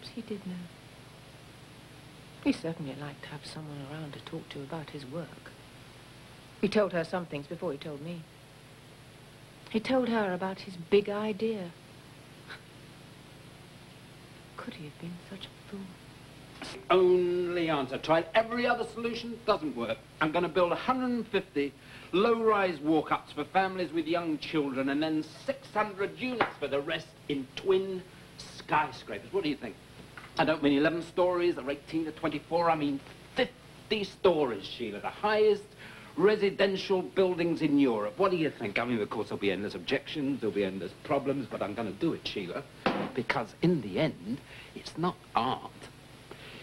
Perhaps he did know. He certainly liked to have someone around to talk to about his work. He told her some things before he told me. He told her about his big idea. Could he have been such a fool? Only answer. Tried every other solution, doesn't work. I'm going to build 150 low-rise walk-ups for families with young children and then 600 units for the rest in twin skyscrapers. What do you think? I don't mean 11 stories or 18 or 24. I mean 50 stories, Sheila. The highest residential buildings in Europe. What do you think? I mean, of course, there'll be endless objections, there'll be endless problems, but I'm going to do it, Sheila, because in the end, it's not art.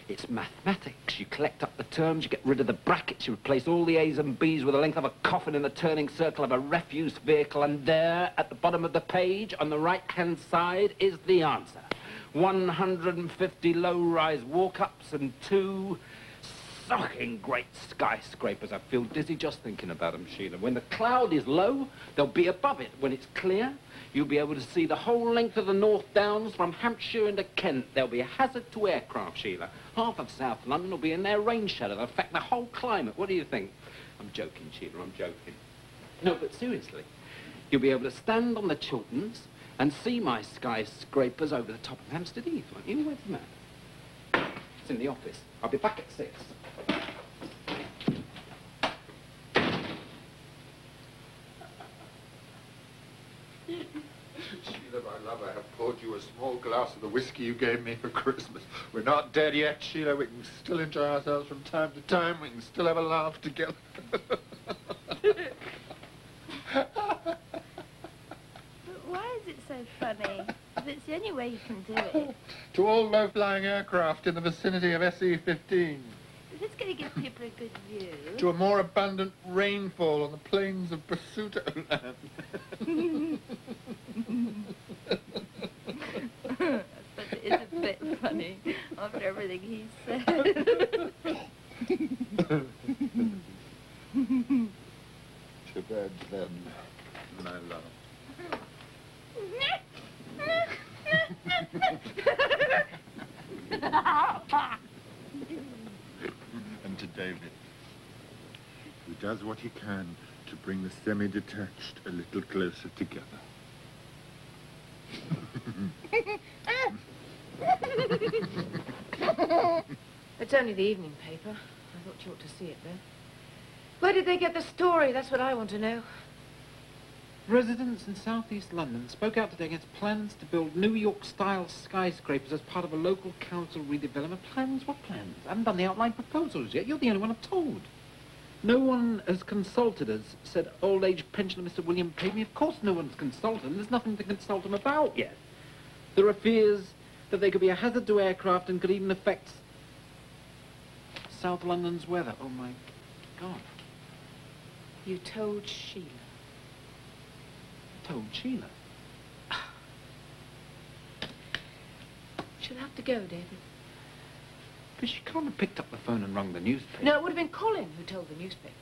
It's mathematics. You collect up the terms, you get rid of the brackets, you replace all the A's and B's with the length of a coffin in the turning circle of a refuse vehicle, and there, at the bottom of the page, on the right-hand side, is the answer. 150 low-rise walk-ups and 2 shocking great skyscrapers. I feel dizzy just thinking about them, Sheila. When the cloud is low, they'll be above it. When it's clear, you'll be able to see the whole length of the North Downs from Hampshire into Kent. There'll be a hazard to aircraft, Sheila. Half of South London will be in their rain shadow. They'll affect the whole climate. What do you think? I'm joking, Sheila, I'm joking. No, but seriously, you'll be able to stand on the Chilterns and see my skyscrapers over the top of Hampstead Heath, won't you? Where's the map? It's in the office. I'll be back at 6. Sheila, my love, I have poured you a small glass of the whiskey you gave me for Christmas. We're not dead yet, Sheila. We can still enjoy ourselves from time to time. We can still have a laugh together. Why is it so funny? It's the only way you can do it. To all low-flying aircraft in the vicinity of SE-15. It's going to give people a good view. To a more abundant rainfall on the plains of Prosciutto Land. But it is a bit funny after everything he said. To bed, then, my love. And to David, who does what he can to bring the semi-detached a little closer together. It's only the evening paper. I thought you ought to see it then. Where did they get the story? That's what I want to know. Residents in southeast London spoke out today against plans to build New York-style skyscrapers as part of a local council redevelopment. Plans? What plans? I haven't done the outline proposals yet. You're the only one I've told. No one has consulted us, said old-age pensioner Mr. William Pavey. Of course no one's consulted them. There's nothing to consult them about yet. There are fears that they could be a hazard to aircraft and could even affect South London's weather. Oh, my God. You told Sheila. Told Sheila? She'll have to go, David. But she can't have picked up the phone and rung the newspaper. No, it would have been Colin who told the newspapers.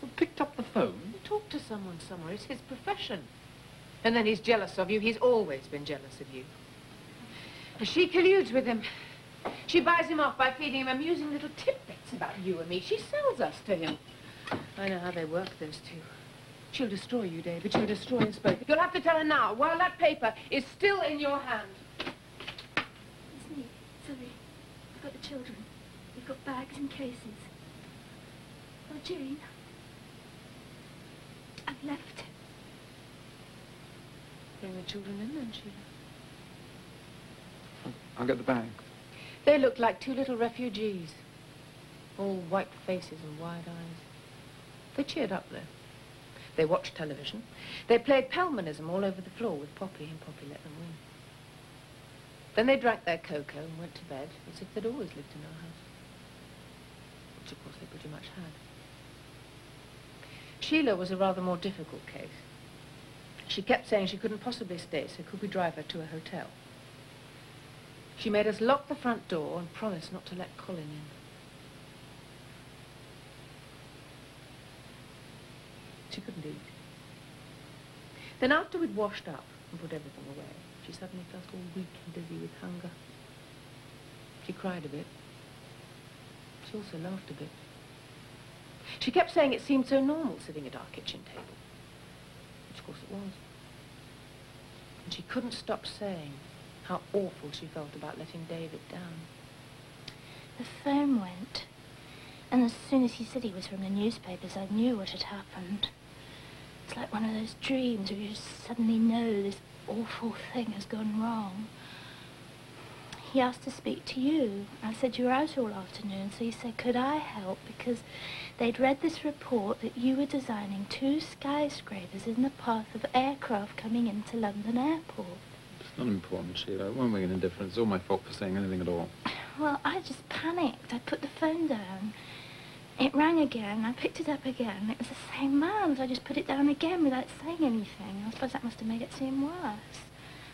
Well, picked up the phone? Talk to someone somewhere. It's his profession. And then he's jealous of you. He's always been jealous of you. She colludes with him. She buys him off by feeding him amusing little tidbits about you and me. She sells us to him. I know how they work, those two. She'll destroy you, David. She'll destroy us both. You'll have to tell her now, while that paper is still in your hand. It's me. Sorry. I've got the children. We've got bags and cases. Oh, Jane. I've left. Bring the children in then, Sheila. I'll get the bag. They looked like 2 little refugees. All white faces and wide eyes. They cheered up, though. They watched television. They played Pelmanism all over the floor with Poppy, and Poppy let them win. Then they drank their cocoa and went to bed as if they'd always lived in our house. Which, of course, they pretty much had. Sheila was a rather more difficult case. She kept saying she couldn't possibly stay, so could we drive her to a hotel? She made us lock the front door and promise not to let Colin in. She couldn't eat. Then after we'd washed up and put everything away, she suddenly felt all weak and dizzy with hunger. She cried a bit. She also laughed a bit. She kept saying it seemed so normal sitting at our kitchen table. Which, of course, it was. And she couldn't stop saying how awful she felt about letting David down. The phone went, and as soon as he said he was from the newspapers, I knew what had happened. It's like one of those dreams where you just suddenly know this awful thing has gone wrong. He asked to speak to you. I said you were out all afternoon, so he said, could I help? Because they'd read this report that you were designing 2 skyscrapers in the path of aircraft coming into London Airport. It's not important, Sheila. It won't make any difference. It's all my fault for saying anything at all. Well, I just panicked. I put the phone down. It rang again. I picked it up again. It was the same man, so I just put it down again without saying anything. I suppose that must have made it seem worse.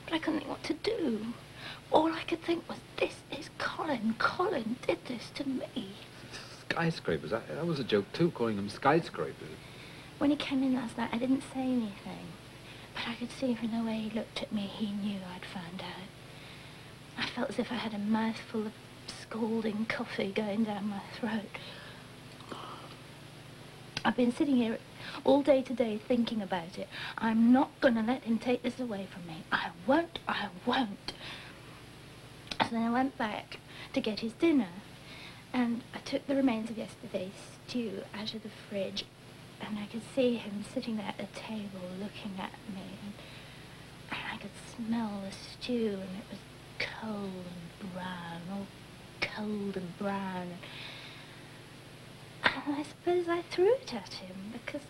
But I couldn't think what to do. All I could think was, this is Colin. Colin did this to me. Skyscrapers? That was a joke, too, calling them skyscrapers. When he came in last night, I didn't say anything. But I could see from the way he looked at me, he knew I'd found out. I felt as if I had a mouthful of scalding coffee going down my throat. I've been sitting here all day today thinking about it. I'm not going to let him take this away from me. I won't. So then I went back to get his dinner, and I took the remains of yesterday's stew out of the fridge, and I could see him sitting there at the table looking at me, and I could smell the stew, and it was cold and brown, all cold and brown. And I suppose I threw it at him because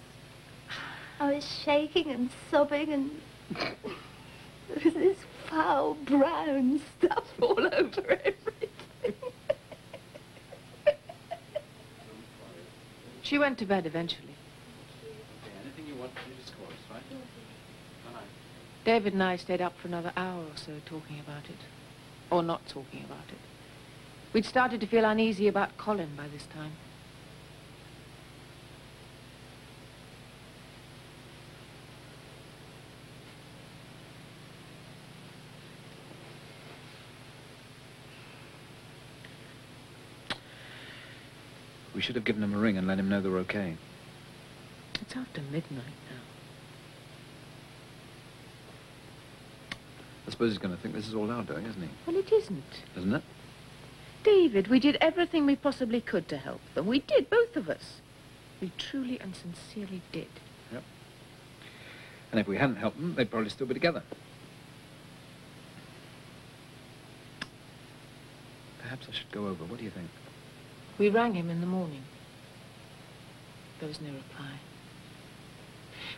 I was shaking and sobbing, and there was this foul brown stuff all over everything. She went to bed eventually. Okay, anything you want, you just call us, right? Bye-bye. David and I stayed up for another hour or so talking about it. Or not talking about it. We'd started to feel uneasy about Colin by this time. We should have given him a ring and let him know they were okay. It's after midnight now. I suppose he's going to think this is all our doing, isn't he? Well, it isn't. Isn't it? David, we did everything we possibly could to help them. We did, both of us. We truly and sincerely did. Yep. And if we hadn't helped them, they'd probably still be together. Perhaps I should go over. What do you think? We rang him in the morning. There was no reply.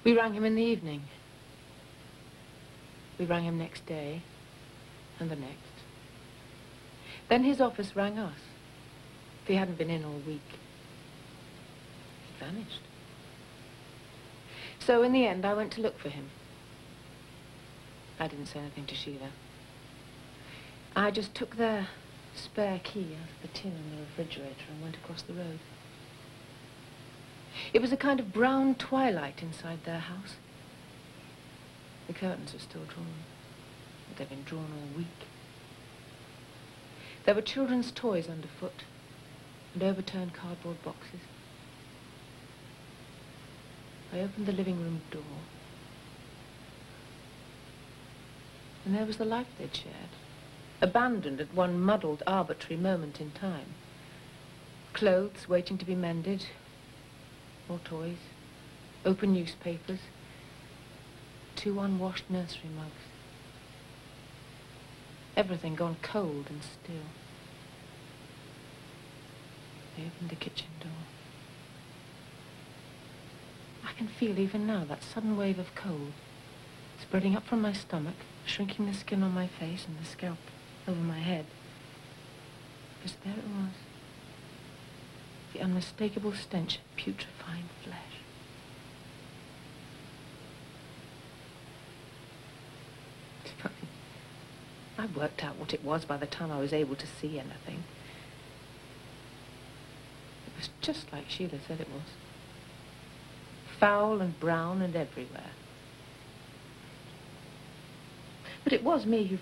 We rang him in the evening. We rang him next day, and the next. Then his office rang us. He hadn't been in all week. He vanished. So in the end, I went to look for him. I didn't say anything to Sheila. I just took their spare key out of the tin in the refrigerator and went across the road. It was a kind of brown twilight inside their house. The curtains were still drawn, but they'd been drawn all week. There were children's toys underfoot and overturned cardboard boxes. I opened the living room door, and there was the life they'd shared, abandoned at one muddled, arbitrary moment in time. Clothes waiting to be mended, more toys, open newspapers, 2 unwashed nursery mugs. Everything gone cold and still. I opened the kitchen door. I can feel even now that sudden wave of cold spreading up from my stomach, shrinking the skin on my face and the scalp over my head. Because there it was. The unmistakable stench of putrefying flesh. I worked out what it was by the time I was able to see anything. It was just like Sheila said it was. Foul and brown and everywhere. But it was me who